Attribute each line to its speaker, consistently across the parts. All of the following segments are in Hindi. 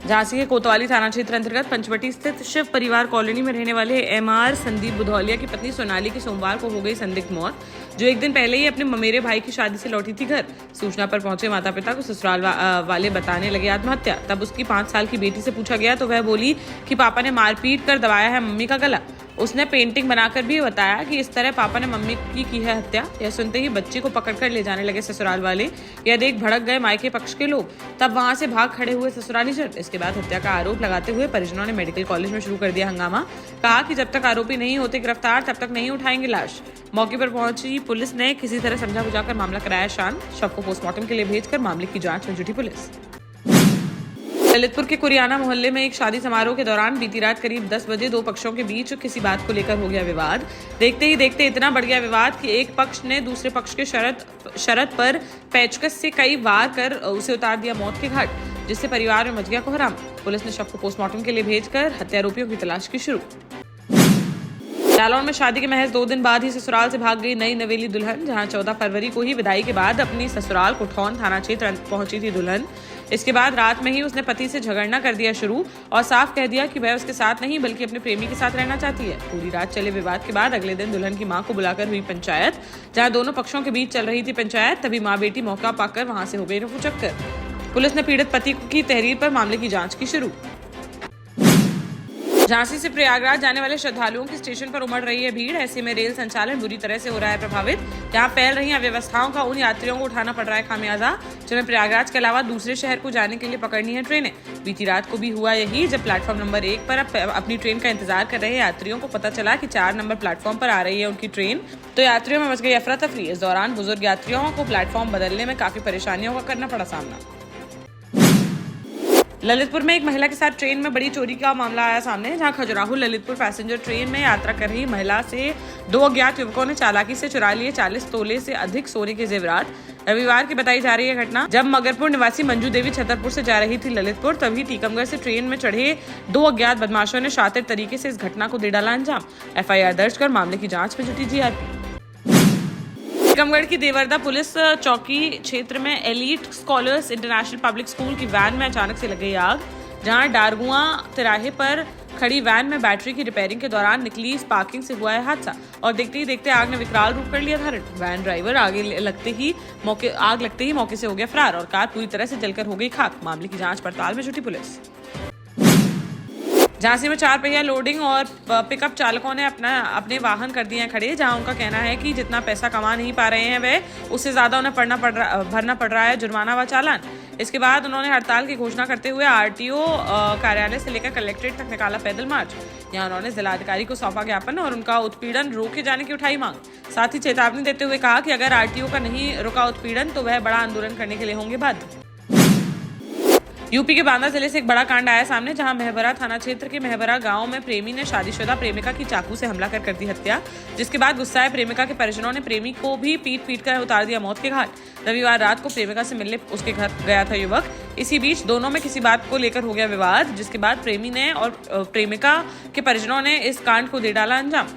Speaker 1: झांसी के कोतवाली थाना क्षेत्र अंतर्गत पंचवटी स्थित शिव परिवार कॉलोनी में रहने वाले एमआर संदीप बुधौलिया की पत्नी सोनाली की सोमवार को हो गई संदिग्ध मौत, जो एक दिन पहले ही अपने ममेरे भाई की शादी से लौटी थी घर। सूचना पर पहुंचे माता पिता को ससुराल वाले बताने लगे आत्महत्या। तब उसकी 5 साल की बेटी से पूछा गया तो वह बोली कि पापा ने मारपीट कर दबाया है मम्मी का गला। उसने पेंटिंग बनाकर भी बताया कि इस तरह पापा ने मम्मी की है हत्या। यह सुनते ही बच्ची को पकड़कर ले जाने लगे ससुराल वाले। यह देख भड़क गए मायके पक्ष के लोग। तब वहां से भाग खड़े हुए ससुराली जन। इसके बाद हत्या का आरोप लगाते हुए परिजनों ने मेडिकल कॉलेज में शुरू कर दिया हंगामा। कहा कि जब तक आरोपी नहीं होते गिरफ्तार तब तक नहीं उठाएंगे लाश। मौके पर पहुंची पुलिस ने किसी तरह समझा बुझाकर मामला कराया शांत। शव को पोस्टमार्टम के लिए भेजकर मामले की जांच में जुटी पुलिस। ललितपुर के कुरियाना मोहल्ले में एक शादी समारोह के दौरान बीती रात करीब 10 बजे 2 पक्षों के बीच किसी बात को लेकर हो गया विवाद। देखते ही देखते इतना बढ़ गया विवाद कि एक पक्ष ने दूसरे पक्ष के शरत पर पेचकस से कई वार कर उसे उतार दिया मौत के घाट, जिससे परिवार में मच गया कोहराम। पुलिस ने शव को पोस्टमार्टम के लिए भेजकर हत्यारोपियों की तलाश की शुरू। जालौन में शादी के महज 2 दिन बाद ही ससुराल से भाग गई नई नवेली दुल्हन। जहां 14 फरवरी को ही विदाई के बाद अपनी ससुराल कोठौन थाना क्षेत्र पहुंची थी दुल्हन। इसके बाद रात में ही उसने पति से झगड़ना कर दिया शुरू और साफ कह दिया कि वह उसके साथ नहीं बल्कि अपने प्रेमी के साथ रहना चाहती है। पूरी रात चले विवाद के बाद अगले दिन दुल्हन की मां को बुलाकर हुई पंचायत। जहां दोनों पक्षों के बीच चल रही थी पंचायत, तभी मां बेटी मौका पाकर वहां से हो गई रफूचक्कर। पुलिस ने पीड़ित पति की तहरीर पर मामले की जांच की शुरू। झांसी से प्रयागराज जाने वाले श्रद्धालुओं की स्टेशन पर उमड़ रही है भीड़। ऐसे में रेल संचालन बुरी तरह से हो रहा है प्रभावित। यहाँ फैल रही अव्यवस्थाओं का उन यात्रियों को उठाना पड़ रहा है खामियाजा, जिन्हें प्रयागराज के अलावा दूसरे शहर को जाने के लिए पकड़नी है ट्रेनें। बीती रात को भी हुआ यही, जब प्लेटफॉर्म नंबर 1 पर अपनी ट्रेन का इंतजार कर रहे यात्रियों को पता चला कि 4 नंबर प्लेटफॉर्म पर आ रही है उनकी ट्रेन, तो यात्रियों में मच गई अफरा तफरी। इस दौरान बुजुर्ग यात्रियों को प्लेटफॉर्म बदलने में काफी परेशानियों का करना पड़ा सामना। ललितपुर में एक महिला के साथ ट्रेन में बड़ी चोरी का मामला आया सामने। जहां खजुराहो ललितपुर पैसेंजर ट्रेन में यात्रा कर रही महिला से 2 अज्ञात युवकों ने चालाकी से चुरा लिए 40 तोले से अधिक सोने के जेवरात। रविवार की बताई जा रही है घटना, जब मगरपुर निवासी मंजू देवी छतरपुर से जा रही थी ललितपुर, तभी टीकमगढ़ से ट्रेन में चढ़े 2 अज्ञात बदमाशों ने शातिर तरीके से इस घटना को दे डाला अंजाम। FIR दर्ज कर मामले की जांच में जुटी GRP। टीकमगढ़ की देवरदा पुलिस चौकी क्षेत्र में elite scholars international public school की वैन में अचानक से लग गई आग। जहां डारगुआ तिराहे पर खड़ी वैन में बैटरी की रिपेयरिंग के दौरान निकली स्पार्किंग से हुआ है हादसा और देखते ही देखते आग ने विकराल रूप कर लिया धारण। वैन ड्राइवर आग लगते ही मौके से हो गया फरार और कार पूरी तरह से जलकर हो गई खाक। मामले की जांच पड़ताल में जुटी पुलिस। झांसी में 4 पहिया लोडिंग और पिकअप चालकों ने अपने वाहन कर दिए हैं खड़े। जहां उनका कहना है कि जितना पैसा कमा नहीं पा रहे हैं वह उससे ज्यादा उन्हें भरना पड़ रहा है जुर्माना व चालान। इसके बाद उन्होंने हड़ताल की घोषणा करते हुए RTO कार्यालय से लेकर कलेक्ट्रेट तक निकाला पैदल मार्च। यहां उन्होंने जिलाधिकारी को सौंपा ज्ञापन और उनका उत्पीड़न रोके जाने की उठाई मांग। साथ ही चेतावनी देते हुए कहा कि अगर RTO का नहीं रुका उत्पीड़न तो वह बड़ा आंदोलन करने के लिए होंगे बाध्य। यूपी के बांदा जिले से एक बड़ा कांड आया सामने, जहां मेहबरा थाना क्षेत्र के मेहबरा गांव में प्रेमी ने शादीशुदा प्रेमिका की चाकू से हमला कर दी हत्या। जिसके बाद गुस्साए प्रेमिका के परिजनों ने प्रेमी को भी पीट कर उतार दिया मौत के घाट। रविवार रात को प्रेमिका से मिलने उसके घर गया था युवक। इसी बीच दोनों में किसी बात को लेकर हो गया विवाद, जिसके बाद प्रेमी ने और प्रेमिका के परिजनों ने इस कांड को दे डाला अंजाम।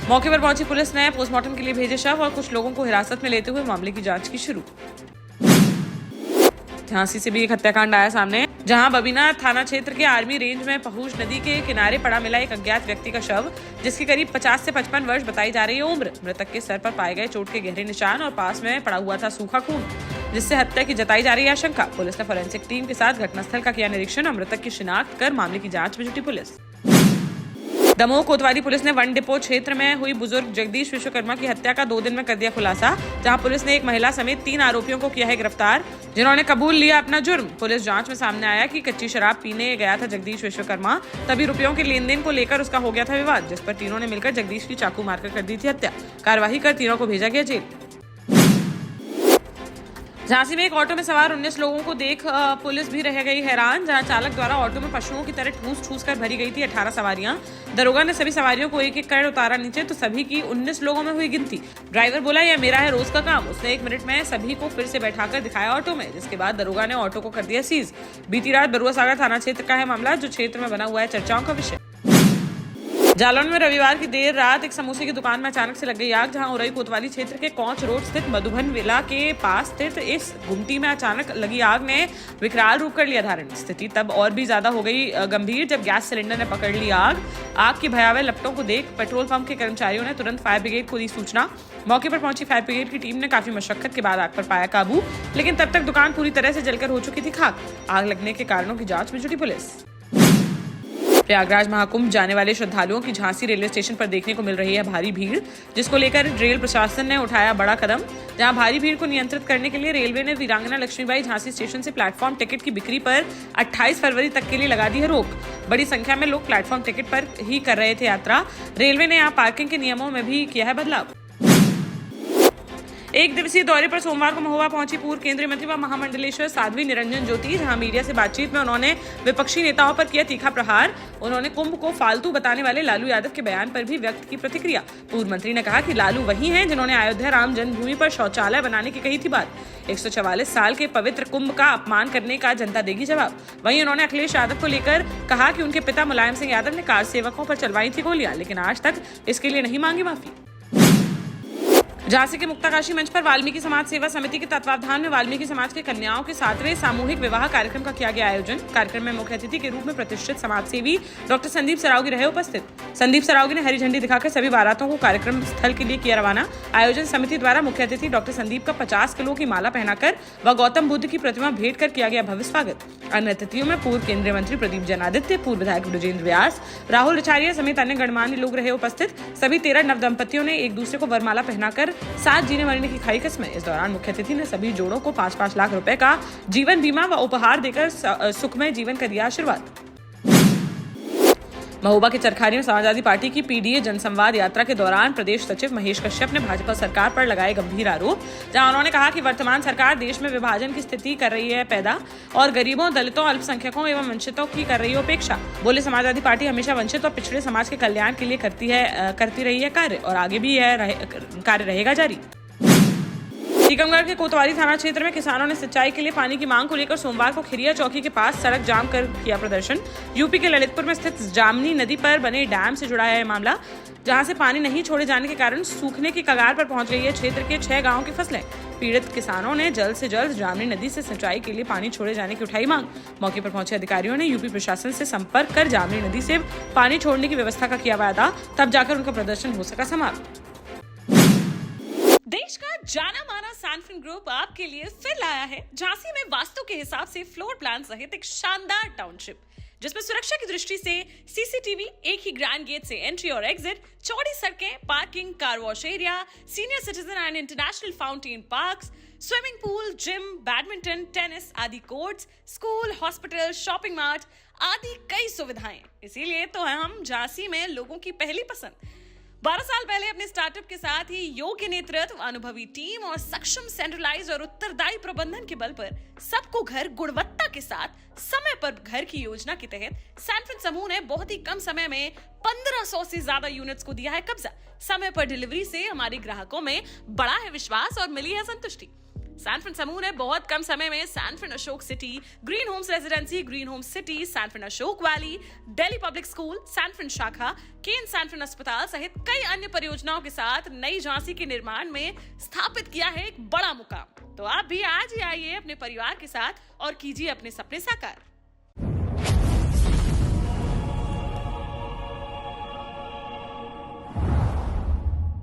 Speaker 1: मौके पर पहुंची पुलिस ने पोस्टमार्टम के लिए भेजे शव और कुछ लोगों को हिरासत में लेते हुए मामले की जांच की शुरू। झांसी से भी एक हत्याकांड आया सामने, जहां बबीना थाना क्षेत्र के आर्मी रेंज में पहुंच नदी के किनारे पड़ा मिला एक अज्ञात व्यक्ति का शव, जिसकी करीब 50 से 55 वर्ष बताई जा रही है उम्र। मृतक के सर पर पाए गए चोट के गहरे निशान और पास में पड़ा हुआ था सूखा खून, जिससे हत्या की जताई जा रही है आशंका। पुलिस ने फोरेंसिक टीम के साथ घटनास्थल का किया निरीक्षण और मृतक की शिनाख्त कर मामले की जांच में जुटी पुलिस। दमोह कोतवाली पुलिस ने वन डिपो क्षेत्र में हुई बुजुर्ग जगदीश विश्वकर्मा की हत्या का 2 दिन में कर दिया खुलासा। जहां पुलिस ने एक महिला समेत 3 आरोपियों को किया है गिरफ्तार, जिन्होंने कबूल लिया अपना जुर्म। पुलिस जांच में सामने आया कि कच्ची शराब पीने गया था जगदीश विश्वकर्मा, तभी रुपयों के लेन देन को लेकर उसका हो गया था विवाद, जिस पर तीनों ने मिलकर जगदीश की चाकू मारकर कर दी थी हत्या। कार्रवाई कर तीनों को भेजा गया जेल। झांसी में एक ऑटो में सवार 19 लोगों को देख पुलिस भी रह गई हैरान। जहां चालक द्वारा ऑटो में पशुओं की तरह ठूस कर भरी गई थी 18 सवारियां। दरोगा ने सभी सवारियों को एक कर उतारा नीचे, तो सभी की 19 लोगों में हुई गिनती। ड्राइवर बोला यह मेरा है रोज का काम। उसने 1 मिनट में सभी को फिर से बैठाकर दिखाया ऑटो में, जिसके बाद दरोगा ने ऑटो को कर दिया सीज। बीती रात बरुआ सागर थाना क्षेत्र का है मामला, जो क्षेत्र में बना हुआ है चर्चाओं का विषय। जालौन में रविवार की देर रात एक समोसे की दुकान में अचानक से लग गई आग, जहां उरई कोतवाली क्षेत्र के कौच रोड स्थित मधुबन विला के पास स्थित इस गुमटी में अचानक लगी आग ने विकराल रूप कर लिया धारण। स्थिति तब और भी ज्यादा हो गई गंभीर जब गैस सिलेंडर ने पकड़ ली आग की भयावह लपटों को देख पेट्रोल पंप के कर्मचारियों ने तुरंत फायर ब्रिगेड को दी सूचना। मौके पर पहुंची फायर ब्रिगेड की टीम ने काफी मशक्कत के बाद आग पर पाया काबू, लेकिन तब तक दुकान पूरी तरह से जलकर हो चुकी थी खाक। आग लगने के कारणों की जांच में जुटी पुलिस। प्रयागराज महाकुंभ जाने वाले श्रद्धालुओं की झांसी रेलवे स्टेशन पर देखने को मिल रही है भारी भीड़, जिसको लेकर रेल प्रशासन ने उठाया बड़ा कदम। जहां भारी भीड़ को नियंत्रित करने के लिए रेलवे ने वीरांगना लक्ष्मीबाई झांसी स्टेशन से प्लेटफॉर्म टिकट की बिक्री पर 28 फरवरी तक के लिए लगा दी है रोक। बड़ी संख्या में लोग प्लेटफॉर्म टिकट पर ही कर रहे थे यात्रा। रेलवे ने यहाँ पार्किंग के नियमों में भी किया है बदलाव। एक दिवसीय दौरे पर सोमवार को महोबा पहुंची पूर्व केंद्रीय मंत्री व महामंडलेश्वर साध्वी निरंजन ज्योति, जहां मीडिया से बातचीत में उन्होंने विपक्षी नेताओं पर किया तीखा प्रहार। उन्होंने कुंभ को फालतू बताने वाले लालू यादव के बयान पर भी व्यक्त की प्रतिक्रिया। पूर्व मंत्री ने कहा कि लालू वही हैं जिन्होंने अयोध्या राम जन्मभूमि पर शौचालय बनाने की कही थी बात। 144 साल के पवित्र कुंभ का अपमान करने का जनता देगी जवाब। वहीं उन्होंने अखिलेश यादव को लेकर कहा कि उनके पिता मुलायम सिंह यादव ने कार सेवकों पर चलवाई थी गोलियां, लेकिन आज तक इसके लिए नहीं मांगी माफी। झांसी के मुक्ताकाशी मंच पर वाल्मीकि समाज सेवा समिति के तत्वावधान में वाल्मीकि समाज के कन्याओं के 7वें सामूहिक विवाह कार्यक्रम का किया गया आयोजन। कार्यक्रम में मुख्य अतिथि के रूप में प्रतिष्ठित समाजसेवी डॉक्टर संदीप सरावगी रहे उपस्थित। संदीप सरावगी ने हरी झंडी दिखाकर सभी बारातों को कार्यक्रम स्थल के लिए किया रवाना। आयोजन समिति द्वारा मुख्य अतिथि डॉक्टर संदीप का 50 किलो की माला पहनाकर व गौतम बुद्ध की प्रतिमा भेंट कर किया गया भव्य स्वागत। अन्य अतिथियों में पूर्व केंद्रीय मंत्री प्रदीप जनादित्य, पूर्व विधायक ब्रजेंद्र व्यास, राहुल रिचारिया समेत अन्य गणमान्य लोग रहे उपस्थित। सभी 13 नवदंपतियों ने एक दूसरे को वरमाला पहनाकर साथ जीने की खाई कसमें। इस दौरान मुख्य अतिथि ने सभी जोड़ों को 5-5 लाख रुपए का जीवन बीमा व उपहार देकर सुखमय जीवन का दिया आशीर्वाद। महोबा के चरखारी में समाजवादी पार्टी की पीडीए जनसंवाद यात्रा के दौरान प्रदेश सचिव महेश कश्यप ने भाजपा सरकार पर लगाए गंभीर आरोप, जहां उन्होंने कहा कि वर्तमान सरकार देश में विभाजन की स्थिति कर रही है पैदा और गरीबों, दलितों, अल्पसंख्यकों एवं वंचितों की कर रही है उपेक्षा। बोले समाजवादी पार्टी हमेशा वंचित और पिछड़े समाज के कल्याण के लिए करती रही है कार्य और आगे भी यह कार्य रहेगा जारी। टीकमगढ़ के कोतवाली थाना क्षेत्र में किसानों ने सिंचाई के लिए पानी की मांग को लेकर सोमवार को खिरिया चौकी के पास सड़क जाम कर किया प्रदर्शन। यूपी के ललितपुर में स्थित जामनी नदी पर बने डैम से जुड़ा है मामला, जहां से पानी नहीं छोड़े जाने के कारण सूखने की कगार पर पहुंच गई है क्षेत्र के 6 गांवों की फसलें। पीड़ित किसानों ने जल्द से जल्द जामनी नदी से सिंचाई के लिए पानी छोड़े जाने की उठाई मांग। मौके पर पहुंचे अधिकारियों ने यूपी प्रशासन से संपर्क कर जामनी नदी से पानी छोड़ने की व्यवस्था का किया वादा, तब जाकर उनका प्रदर्शन हो सका समाप्त। देश का जाना माना सैनफिन ग्रुप आपके लिए फिर लाया है झांसी में वास्तु के हिसाब से फ्लोर प्लान सहित एक शानदार टाउनशिप, जिसमें सुरक्षा की दृष्टि से सीसीटीवी, एक ही ग्रैंड गेट से एंट्री और एग्जिट, चौड़ी सड़कें, parking, car wash area, senior citizen and international fountain parks, swimming pool, gym, badminton, tennis आदि courts, school, hospital, shopping mart आदि कई सुविधाएं। इसीलिए तो हम झांसी में लोगों की पहली पसंद। 12 साल पहले अपने स्टार्टअप के साथ ही योग्य नेतृत्व, अनुभवी टीम और सक्षम सेंट्रलाइज और उत्तरदायी प्रबंधन के बल पर सबको घर गुणवत्ता के साथ समय पर घर की योजना के तहत सैनफिन समूह ने बहुत ही कम समय में 1500 से ज्यादा यूनिट्स को दिया है कब्जा। समय पर डिलीवरी से हमारे ग्राहकों में बड़ा है विश्वास और मिली है संतुष्टि। सैनफिन समूह ने बहुत कम समय में Sanfin Ashok city, green homes residency, green homes city, Sanfin Ashok valley, Delhi public school, Sanfin शाखा, केन सैनफिन अस्पताल सहित कई अन्य परियोजनाओं के साथ नई झांसी के निर्माण में स्थापित किया है एक बड़ा मुकाम। तो आप भी आज ही आइए अपने परिवार के साथ और कीजिए अपने सपने साकार।